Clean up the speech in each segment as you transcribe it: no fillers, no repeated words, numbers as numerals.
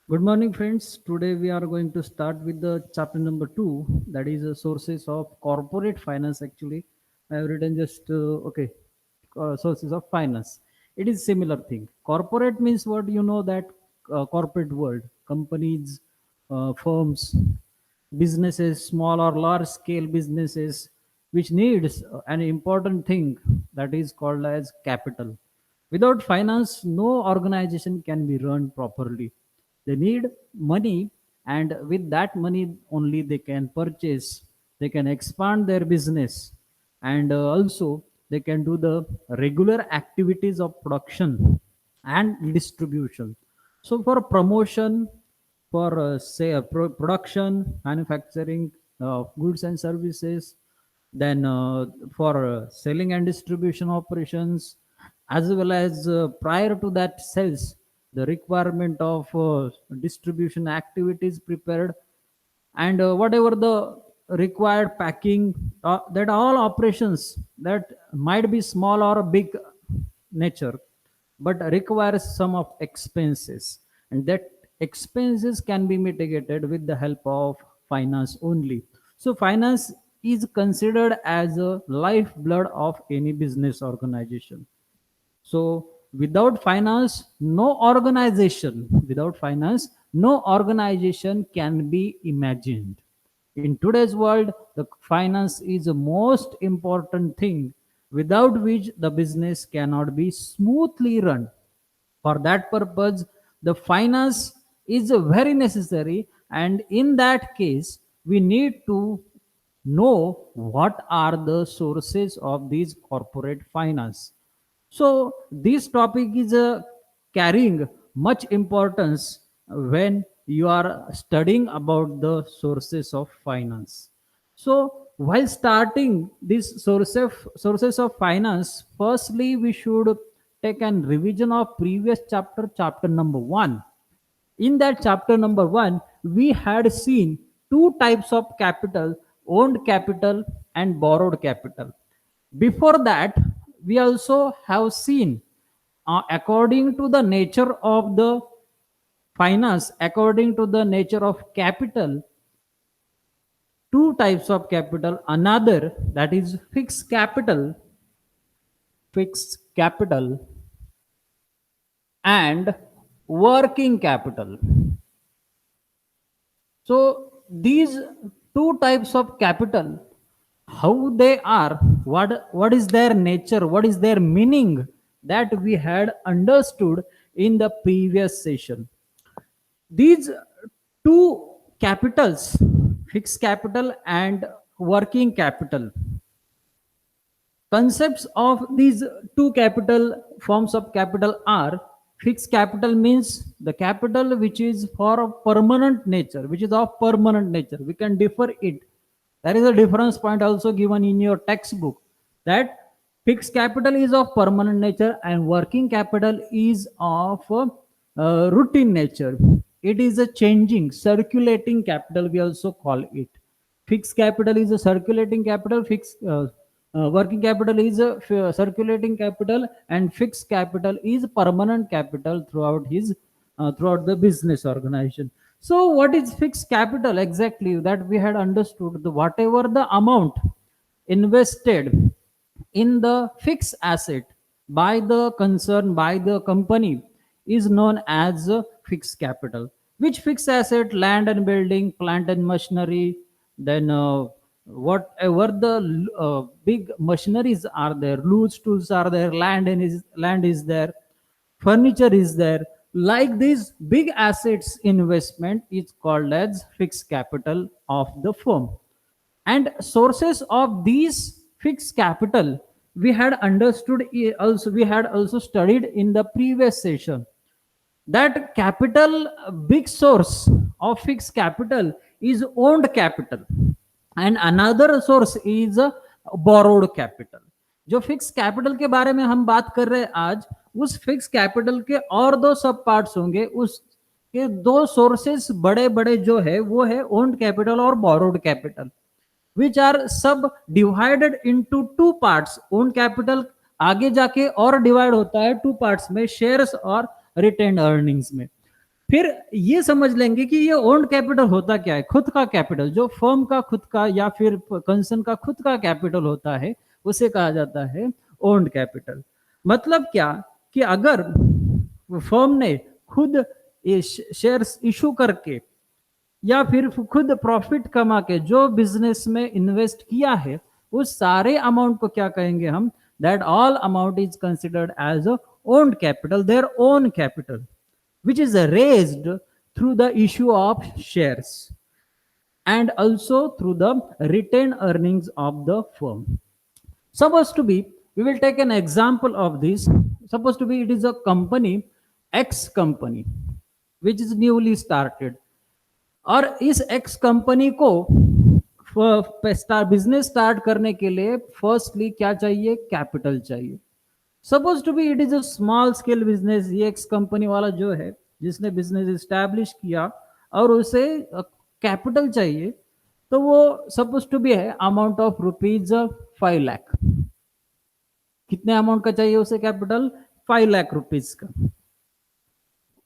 Good morning, friends. Today we are going to start with the chapter number two, that is sources of corporate finance. Actually, I have written just sources of finance. It is similar thing. Corporate means what you know that corporate world, companies, firms, businesses, small or large scale businesses, which needs an important thing that is called as capital. Without finance, no organization can be run properly. They need money, and with that money only they can purchase, they can expand their business, and also they can do the regular activities of production and distribution. So for promotion, for say production, manufacturing goods and services, then for selling and distribution operations, as well as prior to that sales, the requirement of distribution activities prepared, and whatever the required packing, that all operations that might be small or big nature, but requires some of expenses, and that expenses can be mitigated with the help of finance only. So finance is considered as a lifeblood of any business organization. So without finance, no organization can be imagined. In today's world, the finance is the most important thing, without which the business cannot be smoothly run. For that purpose, the finance is very necessary, and in that case, we need to know what are the sources of these corporate finance. So this topic is carrying much importance when you are studying about the sources of finance. So while starting these sources of finance, firstly we should take an revision of previous chapter, chapter number 1. In that chapter number 1, we had seen two types of capital: owned capital and borrowed capital. Before that, we also have seen, according to the nature of the finance, according to the nature of capital, two types of capital. Another, that is fixed capital and working capital. So these two types of capital, how they are, what is their nature, what is their meaning, that we had understood in the previous session. These two capitals, fixed capital and working capital, concepts of these two capital forms of capital are: fixed capital means the capital which is for a permanent nature, which is of permanent nature, we can defer it. There is a difference point also given in your textbook, that fixed capital is of permanent nature and working capital is of routine nature. It is a changing, circulating capital, we also call it. Fixed capital is a circulating capital, fixed working capital is a circulating capital, and fixed capital is permanent capital throughout the business organization. So what is fixed capital exactly? That we had understood, the whatever the amount invested in the fixed asset by the concern, by the company, is known as fixed capital. Which fixed asset? Land and building, plant and machinery, then whatever the big machineries are there, loose tools are there, land is there, furniture is there. Like these big assets investment is called as fixed capital of the firm. And sources of these fixed capital, we had understood, also we had also studied in the previous session, that capital, big source of fixed capital is owned capital, and another source is borrowed capital. जो fix capital के बारे में हम बात कर रहे हैं आज, उस फिक्स कैपिटल के और दो सब पार्ट्स होंगे, उसके दो सोर्सेस बड़े बड़े जो है वो है ओन्ड कैपिटल और borrowed capital, which are sub divided into two parts. Own capital आगे जाके और डिवाइड होता है टू पार्ट्स में, शेयर्स और रिटेन अर्निंग्स में. फिर ये समझ लेंगे कि ये ओन्ड कैपिटल होता क्या है। खुद का कैपिटल, जो फर्म का खुद का या फिर कंसर्न का खुद का कैपिटल होता है, उसे कहा जाता है ओन्ड कैपिटल। मतलब क्या कि अगर फर्म ने खुद शेयर्स इशू करके या फिर खुद प्रॉफिट कमा के जो बिजनेस में इन्वेस्ट किया है, उस सारे अमाउंट को क्या कहेंगे हम, that all amount is considered as a owned capital, their own capital, which is raised through the issue of shares and also through the retained earnings of the firm. Suppose to be, we will take an example of this. Suppose to be it is a company, X company, which is newly started. और इस X company को business start करने के लिए firstly क्या चाहिए, capital चाहिए। Suppose to be it is a small scale business, ये एक्स कंपनी वाला जो है जिसने बिजनेस इस्टेब्लिश किया और उसे कैपिटल चाहिए, तो वो सपोज टू बी है अमाउंट ऑफ रुपीज 5 लाख। कितने अमाउंट का चाहिए उसे कैपिटल, 5 लाख रुपीज का।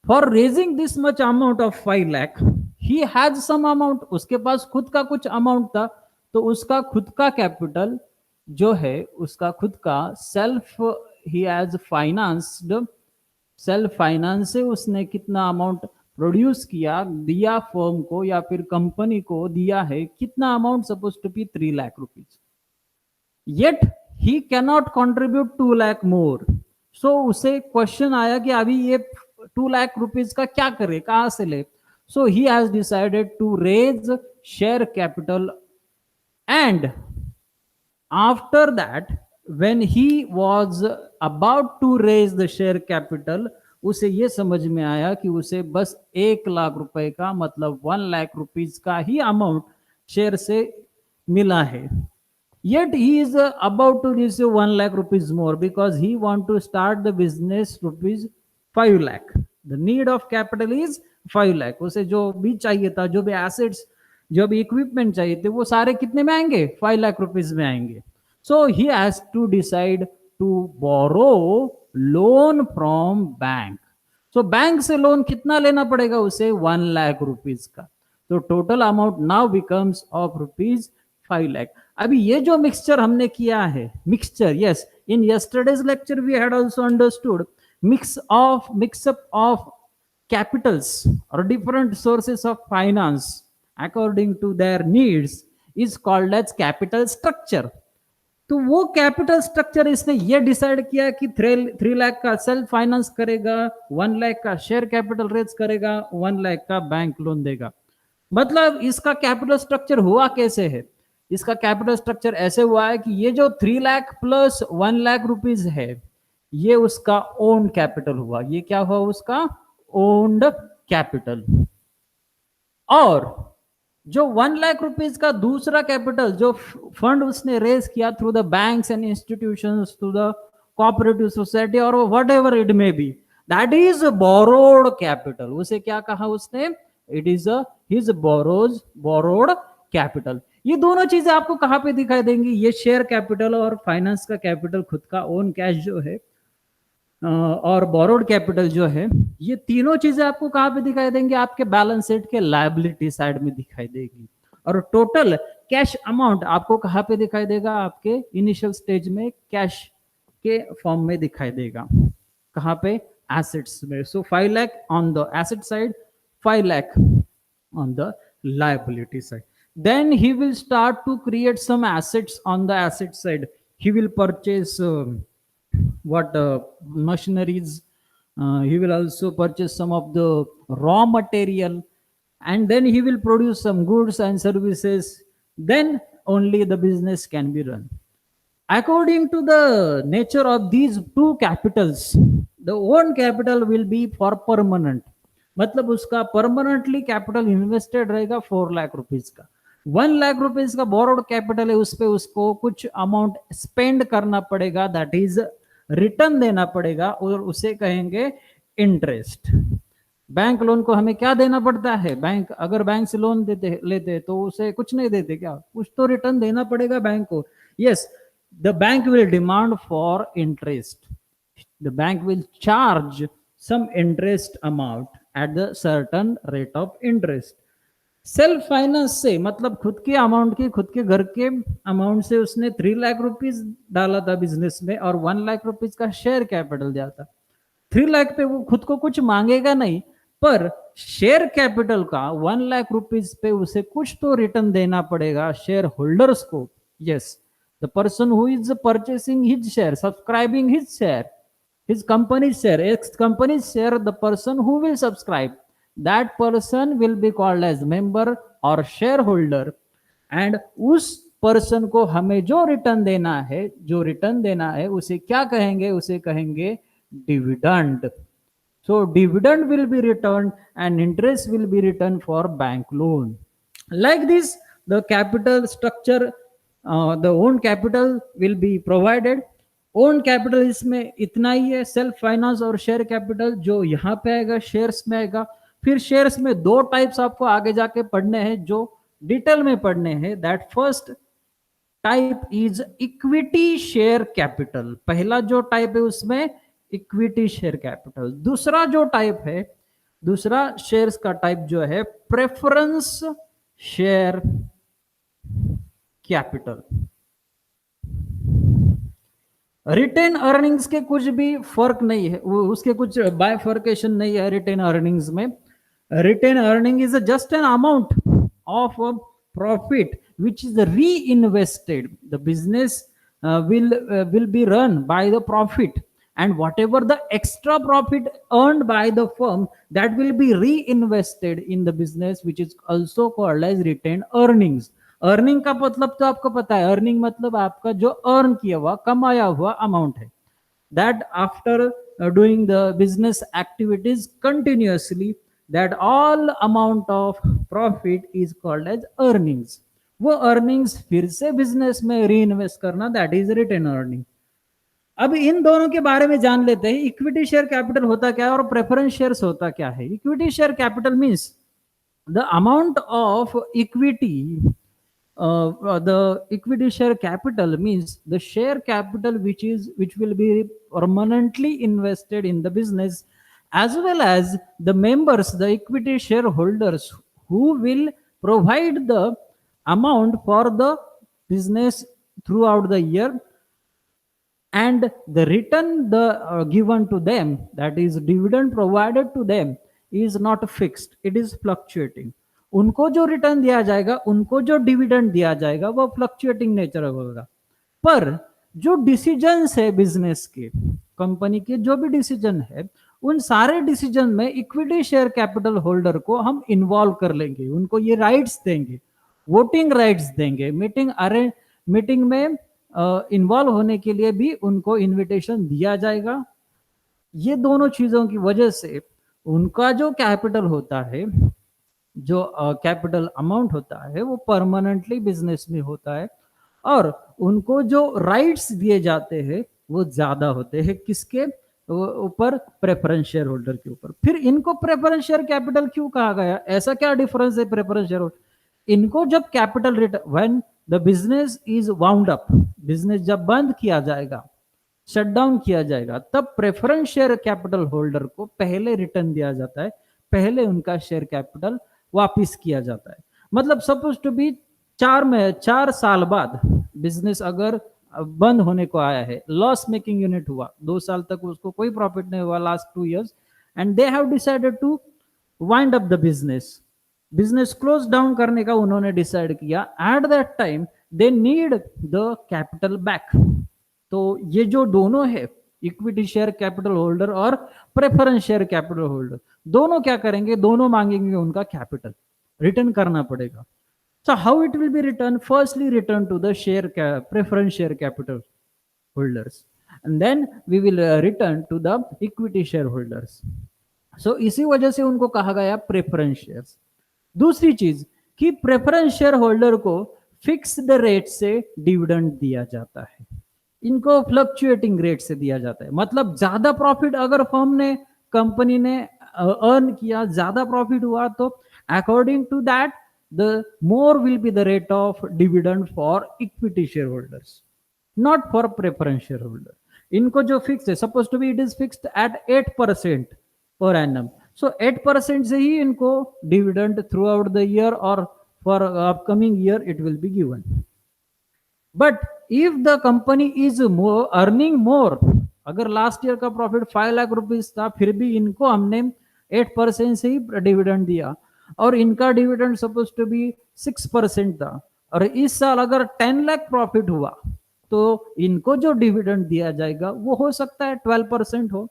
For raising this much amount of 5 lakh he has some amount, उसके पास खुद का कुछ अमाउंट था, तो उसका खुद का कैपिटल जो है, उसका खुद का self he has financed, self finance से उसने कितना अमाउंट प्रोड्यूस किया, दिया फर्म को या फिर कंपनी को दिया है, कितना amount, suppose to be 3 lakh rupees. Yet he cannot contribute 2 lakh more. So उसे क्वेश्चन आया कि अभी ये 2 लाख रुपीज का क्या करे, कहां से ले। So he has decided to raise share capital and after that when he was about to raise the share capital, उसे ये समझ में आया कि उसे बस 1 लाख रुपए का, मतलब 1 लाख रुपीज का ही अमाउंट शेयर से मिला है। Yet he is about to receive 1 lakh rupees more because he want to start the business rupees 5 lakh. The need of capital is 5 lakh. उसे जो भी चाहिए था, जो भी assets, जो भी equipment चाहिए थे, वो सारे कितने में आएंगे, 5 लाख रुपीज में आएंगे। So he has to decide to borrow loan from bank. So bank से लोन कितना लेना पड़ेगा उसे, 1 लाख रुपीज का। तो total amount now becomes of rupees 5 lakh. अभी ये जो मिक्सचर हमने किया है, mixture, yes, in yesterday's lecture we had also understood mix up of capitals or different sources of finance according to their needs is called as capital structure. तो वो capital structure इसने ये डिसाइड किया कि 3 लाख का सेल्फ फाइनेंस करेगा, 1 लाख का share capital raise करेगा, 1 लाख का बैंक लोन देगा। मतलब इसका कैपिटल स्ट्रक्चर हुआ कैसे है, इसका कैपिटल स्ट्रक्चर ऐसे हुआ है कि ये जो 3 लाख प्लस 1 लाख रुपीज है, ये उसका ओन कैपिटल हुआ। ये क्या हुआ, उसका ओन्ड कैपिटल। और जो 1 लाख रुपीज का दूसरा कैपिटल, जो फंड उसने रेज किया through the banks and institutions, through the cooperative society और whatever it may be, that is borrowed capital. उसे क्या कहा उसने, it is his borrowed capital. ये दोनों चीजें आपको कहां पे दिखाई देंगी, ये शेयर कैपिटल और फाइनेंस का कैपिटल, खुद का ओन कैश जो है और बोरोड कैपिटल जो है, ये तीनों चीजें आपको कहां पे दिखाई देंगे, आपके बैलेंस शीट के लायबिलिटी साइड में दिखाई देगी। और टोटल कैश अमाउंट आपको कहां पे दिखाई देगा, आपके इनिशियल स्टेज में कैश के फॉर्म में दिखाई देगा। कहां पे, एसेट्स में। सो 5 lakh on the asset side, 5 lakh on the liability side. Then he will start to create some assets on the asset side. He will purchase machineries. He will also purchase some of the raw material, and then he will produce some goods and services. Then only the business can be run. According to the nature of these two capitals, the own capital will be for permanent. मतलब उसका permanently capital invested रहेगा 4 lakh rupees का। 1 lakh rupees का borrowed capital है, उस पे उसको कुछ अमाउंट स्पेंड करना पड़ेगा, दैट इज रिटर्न देना पड़ेगा, और उसे कहेंगे इंटरेस्ट। बैंक लोन को हमें क्या देना पड़ता है, बैंक अगर बैंक से लोन लेते तो उसे कुछ नहीं देते क्या, कुछ तो रिटर्न देना पड़ेगा बैंक को। Yes, the bank will demand for interest, the bank will charge some interest amount at the certain rate of interest. Self finance से मतलब खुद के अमाउंट की, खुद के घर के अमाउंट से उसने 3 लाख रुपीज डाला था बिजनेस में और 1 लाख रुपीज का शेयर कैपिटल दिया था. 3 लाख पे वो खुद को कुछ मांगेगा नहीं, पर शेयर कैपिटल का 1 लाख रुपीज पे उसे कुछ तो रिटर्न देना पड़ेगा शेयर होल्डर्स को. Yes, the person who is purchasing his share, subscribing his share, his company's share, ex company's share, the person who will subscribe, that person will be called as member or shareholder. And उस person को हमें जो return देना है, जो return देना है उसे क्या कहेंगे, उसे कहेंगे dividend. So dividend will be returned and interest will be returned for bank loan. Like this, the capital structure, the own capital will be provided. Own capital इसमें इतना ही है, सेल्फ फाइनेंस और शेयर कैपिटल जो यहाँ पे आएगा shares में आएगा. फिर शेयर्स में 2 टाइप्स आपको आगे जाके पढ़ने हैं जो डिटेल में पढ़ने हैं. That first type is equity share capital. पहला जो टाइप है उसमें इक्विटी शेयर कैपिटल. दूसरा जो टाइप है, दूसरा शेयर्स का टाइप जो है preference share capital. Retain earnings के कुछ भी फर्क नहीं है, उसके कुछ बायफर्केशन नहीं है रिटेन अर्निंग्स में. Retain earning is just an amount of profit which is reinvested. The business will be run by the profit, and whatever the extra profit earned by the firm, that will be reinvested in the business, which is also called as retained earnings. Earning का मतलब तो आपको पता है, earning मतलब आपका जो earn किया हुआ, कमाया हुआ अमाउंट है. That after doing the business activities continuously, that all amount of profit is called as earnings. वो earnings फिर से बिजनेस में री इन्वेस्ट करना, that is return earning. अब इन दोनों के बारे में जान लेते हैं. इक्विटी शेयर कैपिटल होता क्या है और प्रेफरेंस शेयर्स होता क्या है. Equity share capital means the amount of equity. The equity share capital means the share capital which will be permanently invested in the business, as well as the members, the equity shareholders, who will provide the amount for the business throughout the year, and the return given to them, that is dividend provided to them, is not fixed, it is fluctuating. उनको जो return दिया जाएगा, उनको जो dividend दिया जाएगा, वो fluctuating nature होगा. पर जो डिसीजंस है बिजनेस के, कंपनी के जो भी डिसीजन है, उन सारे डिसीजन में इक्विटी शेयर कैपिटल होल्डर को हम इन्वॉल्व कर लेंगे. उनको ये राइट्स देंगे, वोटिंग राइट्स देंगे. मीटिंग में इन्वॉल्व होने के लिए भी उनको इन्विटेशन दिया जाएगा. ये दोनों चीजों की वजह से उनका जो कैपिटल होता है, जो कैपिटल अमाउंट होता है, वो परमानेंटली बिजनेस में होता है, और उनको जो राइट्स दिए जाते हैं वो ज्यादा होते हैं. किसके ऊपर? प्रेफरेंस शेयर होल्डर के ऊपर. फिर इनको प्रेफरेंस शेयर कैपिटल क्यों कहा गया? ऐसा क्या डिफरेंस है प्रेफरेंस शेयर होल्डर? इनको जब capital return, when the business is wound up, business जब बंद किया जाएगा, शट डाउन किया जाएगा, तब प्रेफरेंस शेयर कैपिटल होल्डर को पहले रिटर्न दिया जाता है, पहले उनका शेयर कैपिटल वापिस किया जाता है. मतलब सपोज टू बी 4 साल बाद बिजनेस अगर बंद होने को आया है, लॉस मेकिंग यूनिट हुआ, 2 साल तक उसको कोई प्रॉफिट नहीं हुआ, last 2 years, and they have decided to wind up the business close down करने का उन्होंने डिसाइड किया. At that time they need the capital back. तो ये जो दोनों है, इक्विटी शेयर कैपिटल होल्डर और प्रेफरेंस शेयर कैपिटल होल्डर, दोनों क्या करेंगे? दोनों मांगेंगे उनका कैपिटल, रिटर्न करना पड़ेगा. So how it will be returned? Firstly, return to the preference share capital holders, and then we will return to the equity shareholders. So इसी वजह से उनको कहा गया प्रेफरेंस शेयर्स. दूसरी चीज कि प्रेफरेंस शेयर होल्डर को फिक्स्ड रेट से डिविडेंड दिया जाता है, इनको फ्लक्चुएटिंग रेट से दिया जाता है. मतलब ज्यादा प्रॉफिट अगर फर्म ने, कंपनी ने अर्न किया, ज्यादा प्रॉफिट हुआ, तो according to that the more will be the rate of dividend for equity shareholders, not for preference shareholder. इनको जो फिक्स है, suppose to be it is fixed at 8% per annum. So 8% से ही इनको dividend throughout the year और for upcoming year it will be given. But if the company is earning more, अगर last year का profit 5 lakh rupees था फिर भी इनको हमने 8% से ही डिविडेंड दिया और इनका डिविडेंड सपोज टू बी 6% था, और इस साल अगर 10 लाख प्रॉफिट हुआ तो इनको जो डिविडेंड दिया जाएगा वो हो सकता है 12% हो,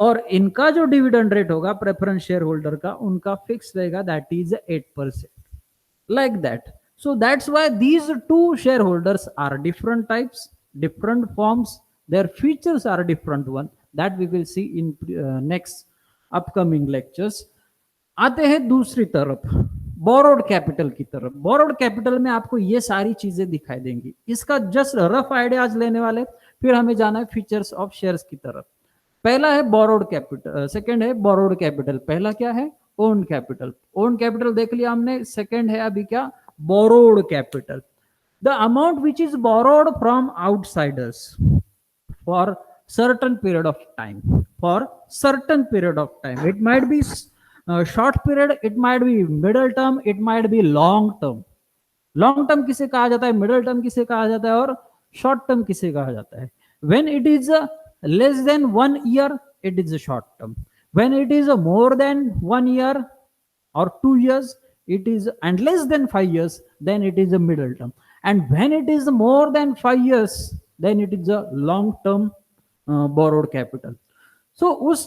और इनका जो डिविडेंड रेट होगा प्रेफरेंस शेयर होल्डर का उनका फिक्स रहेगा, that is 8%, like that. So that's why these two shareholders are different types, different forms, their features are different one, that we will see in next upcoming lectures. आते हैं दूसरी तरफ, borrowed capital की तरफ. Borrowed capital में आपको ये सारी चीजें दिखाई देंगी, इसका जस्ट रफ आइडिया आज लेने वाले, फिर हमें जाना है फीचर्स ऑफ शेयर्स की तरफ. पहला है बोरोड कैपिटल, सेकंड है बोरोड कैपिटल, पहला क्या है ओन कैपिटल. ओन कैपिटल देख लिया हमने, सेकंड है अभी क्या borrowed capital. The amount which is borrowed from outsiders for certain period of time, for certain period of time, it might be short period, it might be middle term, it might be long term. Long term किसे कहा जाता है, middle term किसे कहा जाता है और short term किसे कहा जाता है. When it is less than 1 year it is a short term, when it is more than 1 year or 2 years it is, and less than 5 years then it is a middle term, and when it is more than 5 years then it is a long term borrowed capital. So उस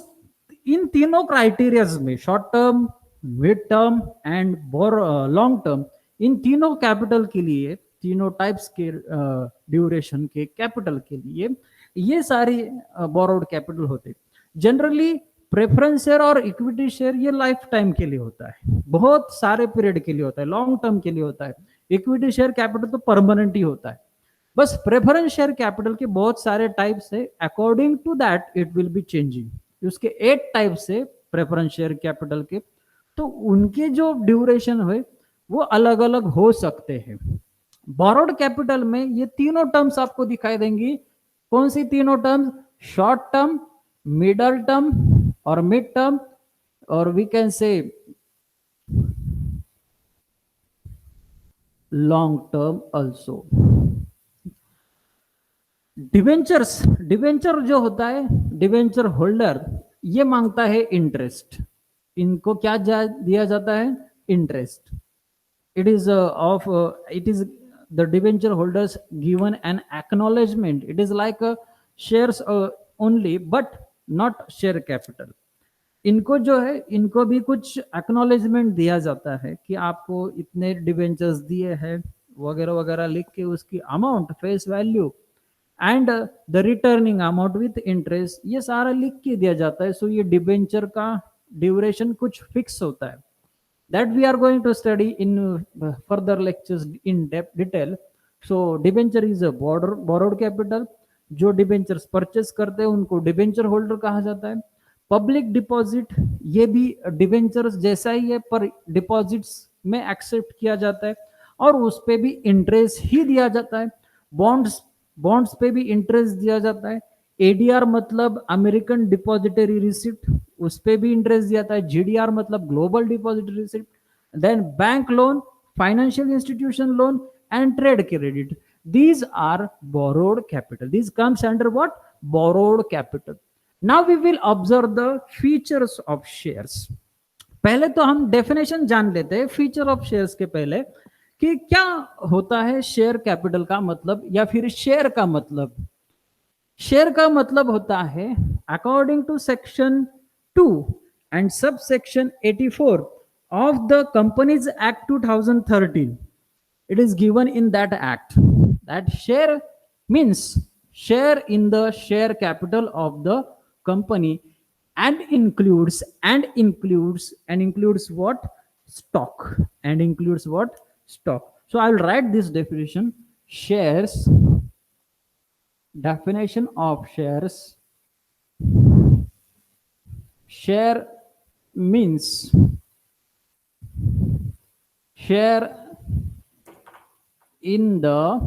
इन तीनों criterias में short term, mid term and long term, इन तीनों capital के लिए, तीनों types के duration के कैपिटल के लिए ये सारी बोरोड कैपिटल होते. जनरली प्रेफरेंस शेयर और इक्विटी शेयर ये लाइफ टाइम के लिए होता है, बहुत सारे पीरियड के लिए होता है, लॉन्ग टर्म के लिए होता है. इक्विटी शेयर कैपिटल तो परमानेंट ही होता है. बस प्रेफरेंस शेयर कैपिटल के बहुत सारे टाइप्स है, according to that it will be changing. उसके 8 टाइप से प्रेफरेंस शेयर कैपिटल के, तो उनके जो ड्यूरेशन है वो अलग अलग हो सकते हैं. बोरोड कैपिटल में ये तीनों टर्म्स आपको दिखाई देंगी. कौन सी तीनों terms? Short term, middle term और मिड टर्म, और we can say long term also. Debentures, debenture जो होता है, डिवेंचर होल्डर ये मांगता है इंटरेस्ट. इनको क्या दिया जाता है? Interest. It is it is the debenture holders given an acknowledgement. It is like shares only but not share capital. इनको जो है, इनको भी कुछ एक्नॉलेजमेंट दिया जाता है कि आपको इतने डिवेंचर्स दिए हैं वगैरह वगैरह लिख के, उसकी amount, face value and the returning amount with interest, ये सारा लिख के दिया जाता है. सो ये डिवेंचर का ड्यूरेशन कुछ फिक्स होता है. That we are going to study in further lectures in depth detail. So debenture is a borrowed capital. जो डिबेंचर्स परचेस करते हैं उनको डिबेंचर होल्डर कहा जाता है. पब्लिक डिपॉजिट ये भी डिबेंचर्स जैसा ही है, पर डिपॉजिट्स में एक्सेप्ट किया जाता है और उस पे भी इंटरेस्ट ही दिया जाता है. बॉन्ड्स पे भी इंटरेस्ट दिया जाता है. एडीआर मतलब अमेरिकन डिपॉजिटरी रिसिप्ट, उस पे भी इंटरेस्ट दिया जाता है. जीडीआर मतलब global depository receipt. Then bank loan, financial institution loan and trade credit, these are borrowed capital. These comes under what? Borrowed capital. Now we will observe the features of shares. पहले तो हम definition जान लेते हैं feature of shares के पहले कि क्या होता है शेयर कैपिटल का मतलब, या फिर शेयर का मतलब. शेयर का मतलब होता है according to section 2 and sub section 84 of the Companies Act 2013. It is given in that act that share means share in the share capital of the company and includes what? Stock. And includes what? Stock. So I will write this definition. Shares, definition of shares. Share means share in the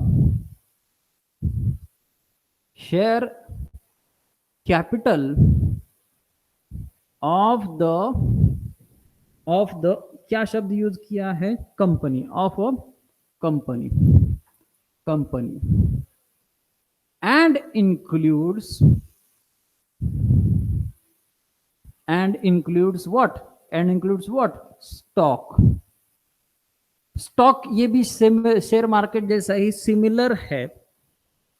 share capital of the क्या शब्द use किया है, company, of a company, company, and includes, what stock. Stock ये भी share market जैसा ही similar है,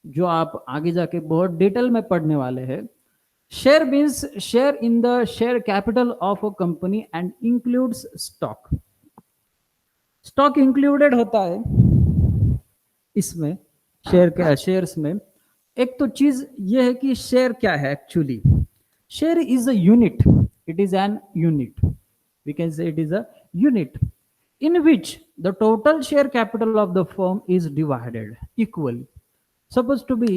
जो आप आगे जाके बहुत डिटेल में पढ़ने वाले हैं। Share means share in the share capital of a company and includes stock. Stock included होता है इसमें, शेयर्स में। एक तो चीज ये है कि शेयर क्या है actually. Share is a unit, it is an unit, we can say it is a unit in which the total share capital of the firm is divided equally. Supposed to be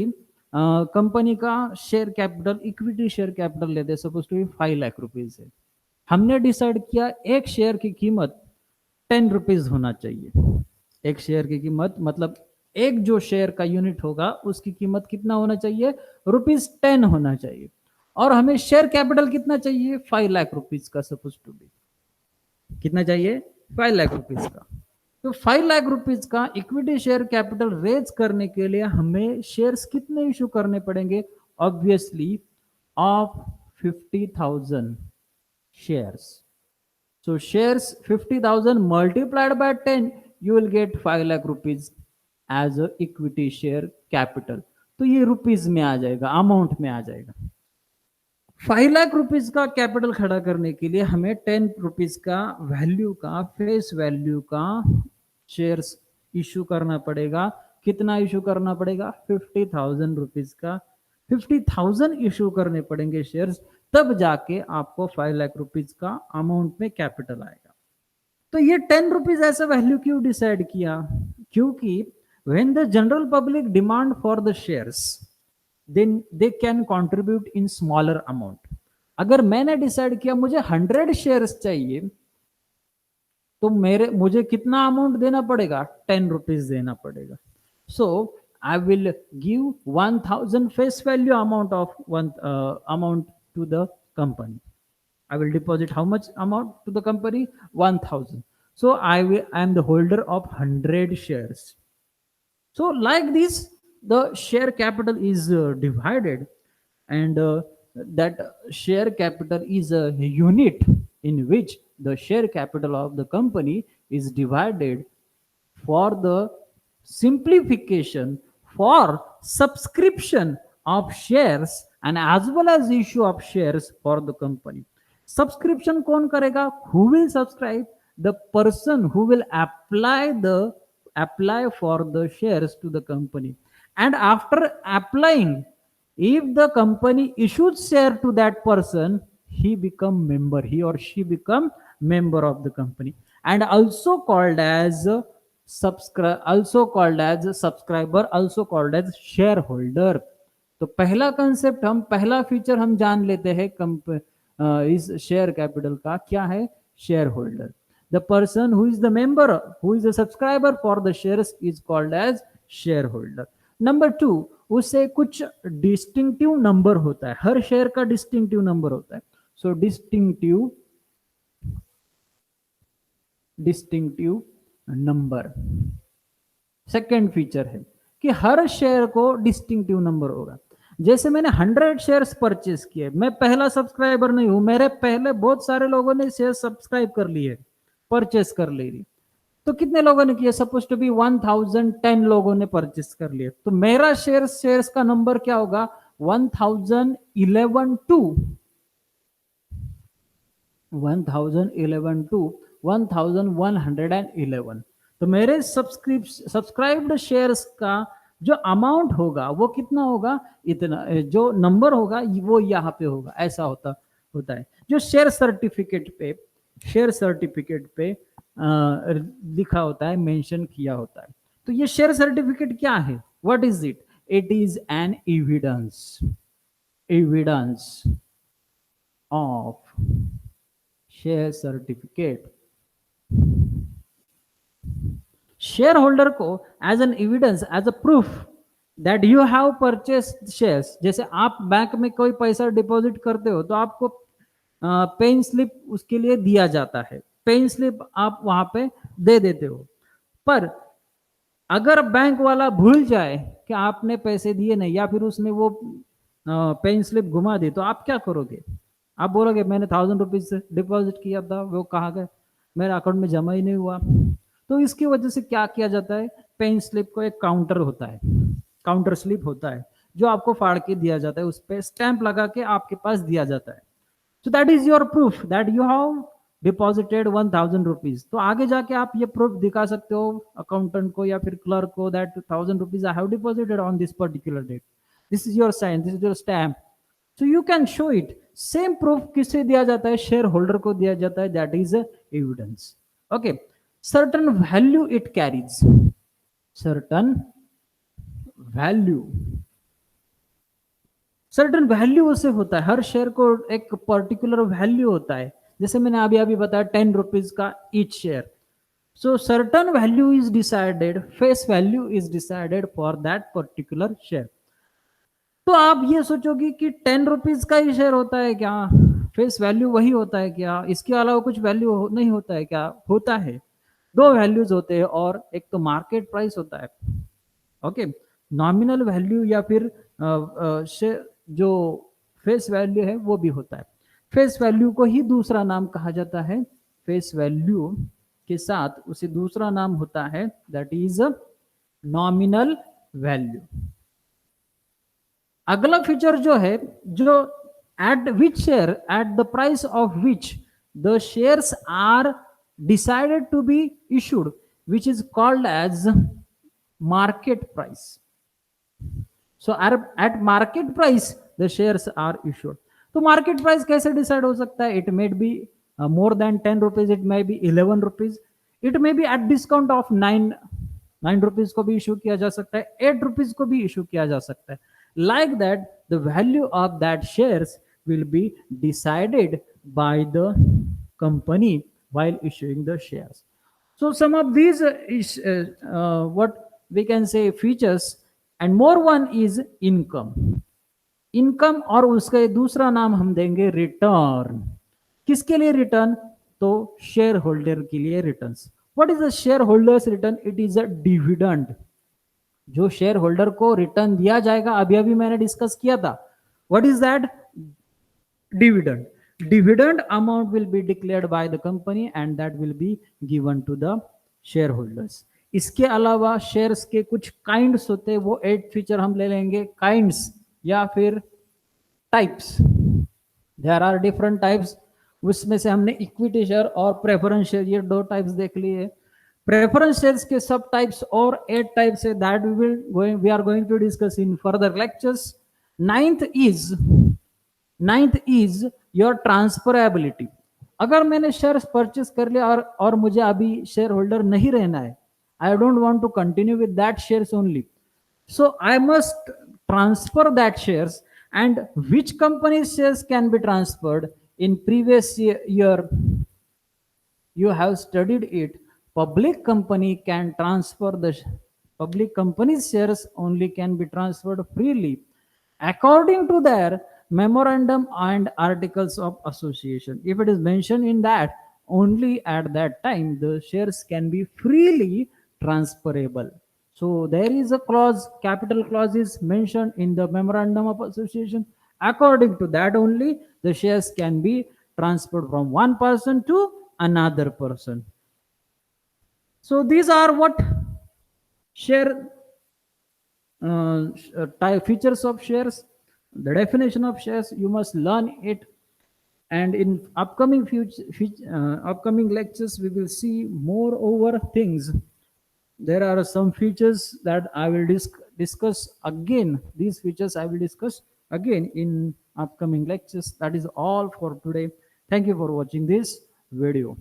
company का share capital, equity share capital लेते suppose to be 5 lakh rupees है। हमने decide किया एक share की कीमत 10 rupees होना चाहिए। एक शेयर की कीमत मतलब एक जो शेयर का यूनिट होगा उसकी कीमत कितना होना चाहिए, ₹10 होना चाहिए। और हमें शेयर कैपिटल कितना चाहिए, 5 लाख रुपीज का सपोज टू बी। कितना चाहिए, 5 लाख रुपीज का। तो 5 लाख रुपीज का इक्विटी शेयर कैपिटल रेज करने के लिए हमें शेयर्स कितने इशू करने पड़ेंगे, obviously of 50,000 shares. So shares 50,000 multiplied by 10, you will get 5 lakh rupees as a equity share capital. तो ये रुपीज में आ जाएगा, अमाउंट में आ जाएगा। 5 लाख रुपीज का कैपिटल खड़ा करने के लिए हमें 10 रुपीज का वैल्यू का, फेस वैल्यू का शेयर्स इशू करना पड़ेगा। कितना इशू करना पड़ेगा, 50,000 रुपीज का 50,000 इशू करने पड़ेंगे शेयर्स, तब जाके आपको 5 लाख रुपीज का अमाउंट में कैपिटल आएगा। तो ये 10 रुपीज ऐसा वैल्यू क्यों डिसाइड किया, क्योंकि when the general public demand for the shares then they can contribute in smaller amount. अगर मैंने डिसाइड किया मुझे 100 शेयर्स चाहिए, तो मुझे कितना अमाउंट देना पड़ेगा, 10 रुपीज देना पड़ेगा। सो I will give 1,000 face value amount of amount to the company. I will deposit how much amount to the company, 1,000. So I am the holder of 100 shares. So like this, the share capital is divided, and that share capital is a unit in which the share capital of the company is divided for the simplification, for subscription of shares and as well as issue of shares for the company. Subscription कौन करेगा, who will subscribe, the person who will apply for the shares to the company, and after applying, if the company issues share to that person, he or she become member of the company, and also called as subscriber, also called as shareholder. तो पहला concept, हम पहला feature हम जान लेते हैं इस share capital का, क्या है, share holder. The person who is the member, who is the subscriber for the shares is called as share holder. Number 2, उससे कुछ डिस्टिंक्टिव नंबर होता है, हर शेयर का डिस्टिंक्टिव नंबर होता है। So distinctive number second feature है कि हर शेयर को डिस्टिंक्टिव नंबर होगा। जैसे मैंने 100 शेयर्स परचेस किए, मैं पहला सब्सक्राइबर नहीं हूं, मेरे पहले बहुत सारे लोगों ने शेयर सब्सक्राइब कर लिए, परचेस कर ली। तो कितने लोगों ने किया, सपोज टू बी 1010 लोगों ने परचेस कर लिए, तो मेरा शेयर्स का नंबर क्या होगा, 1011 टू 1111। तो मेरे सब्सक्राइब्ड शेयर्स का जो अमाउंट होगा वो कितना होगा, इतना, जो नंबर होगा वो यहाँ पे होगा, ऐसा होता है। जो शेयर सर्टिफिकेट पे लिखा होता है, मेंशन किया होता है। तो ये शेयर सर्टिफिकेट क्या है, what is it, it is an evidence of share certificate. Share holder को as an evidence, as a proof that you have purchased shares. जैसे आप बैंक में कोई पैसा डिपॉजिट करते हो तो आपको पेन स्लिप उसके लिए दिया जाता है, पेन स्लिप आप वहां पे दे देते हो। पर अगर बैंक वाला भूल जाए कि आपने पैसे दिए नहीं, या फिर उसने वो पेन स्लिप घुमा दी, तो आप क्या करोगे? आप बोलोगे मैंने 1000 रुपीज डिपॉजिट किया था, वो कहाँ गए, मेरे अकाउंट में जमा ही नहीं हुआ। तो इसकी वजह से क्या किया जाता है, पेन स्लिप को एक काउंटर होता है, काउंटर स्लिप होता है, जो आपको फाड़ के दिया जाता है, उस पर स्टैंप लगा के आपके पास दिया जाता है। So that is your proof that you have deposited 1000 rupees. तो आगे जाके आप ये प्रूफ दिखा सकते हो अकाउंटेंट को या फिर क्लर्क को, that 1000 rupees I have deposited on this particular date, this is your sign, this is your stamp. So you can show it. Same proof किसे दिया जाता है, शेयर होल्डर को दिया जाता है, that is evidence. Okay, certain value it carries, certain value, certain value उसे होता है, हर शेयर को एक पर्टिकुलर वैल्यू होता है। जैसे मैंने अभी अभी बताया 10 रुपीज का each share. So certain value is decided, face value is decided for that particular share. तो आप ये सोचोगे कि 10 रुपीज का ही शेयर होता है क्या, फेस वैल्यू वही होता है क्या, इसके अलावा कुछ वैल्यू नहीं होता है क्या? होता है, दो वैल्यूज होते हैं, और एक तो मार्केट प्राइस होता है, ओके, नॉमिनल वैल्यू, या फिर जो फेस वैल्यू है वो भी होता है। फेस वैल्यू को ही दूसरा नाम कहा जाता है, फेस वैल्यू के साथ उसे दूसरा नाम होता है, दैट इज नॉमिनल वैल्यू। अगला फीचर जो है, जो at which share, at the price of which the shares are decided to be issued, which is called as market price. So at market price the shares are issued. तो market price कैसे decide हो सकता है? It may be more than 10 rupees, it may be 11 rupees, it may be at discount of 9 rupees को भी issue किया जा सकता है, 8 रुपीज को भी इशू किया जा सकता है। Like that the value of that shares will be decided by the company while issuing the shares. So some of these is what we can say features, and more one is income। Income, और उसका दूसरा नाम हम देंगे return. किसके लिए return? तो share holder के लिए return. What is the share holders return? It is a dividend. जो शेयर होल्डर को रिटर्न दिया जाएगा, अभी अभी मैंने डिस्कस किया था, what is that? Dividend. Dividend amount will be declared by the company and that will be given to the shareholders। इसके अलावा शेयर्स के कुछ काइंड्स होते हैं, वो 8 फीचर हम ले लेंगे, काइंड्स या फिर types. There are different types, उसमें से हमने इक्विटी शेयर और प्रेफरेंस शेयर, ये 2 टाइप्स देख लिए। प्रेफरेंस शेयर्स के सब टाइप्स और 8 टाइप्स है, that we are going to discuss in further lectures. Ninth is your transferability. अगर मैंने शेयर्स परचेस कर लिया और मुझे अभी शेयर होल्डर नहीं रहना है, I don't want to continue with that shares only, so I must transfer that shares, and which company's shares can be transferred? In previous year you have studied it, public company can transfer the public company's shares only can be transferred freely according to their memorandum and articles of association. If it is mentioned in that, only at that time the shares can be freely transferable. So there is a clause, capital clause is mentioned in the memorandum of association. According to that only the shares can be transferred from one person to another person. So these are what share features of shares, the definition of shares. You must learn it, and in upcoming lectures we will see more over things. There are some features that I will discuss again. These features I will discuss again in upcoming lectures. That is all for today. Thank you for watching this video.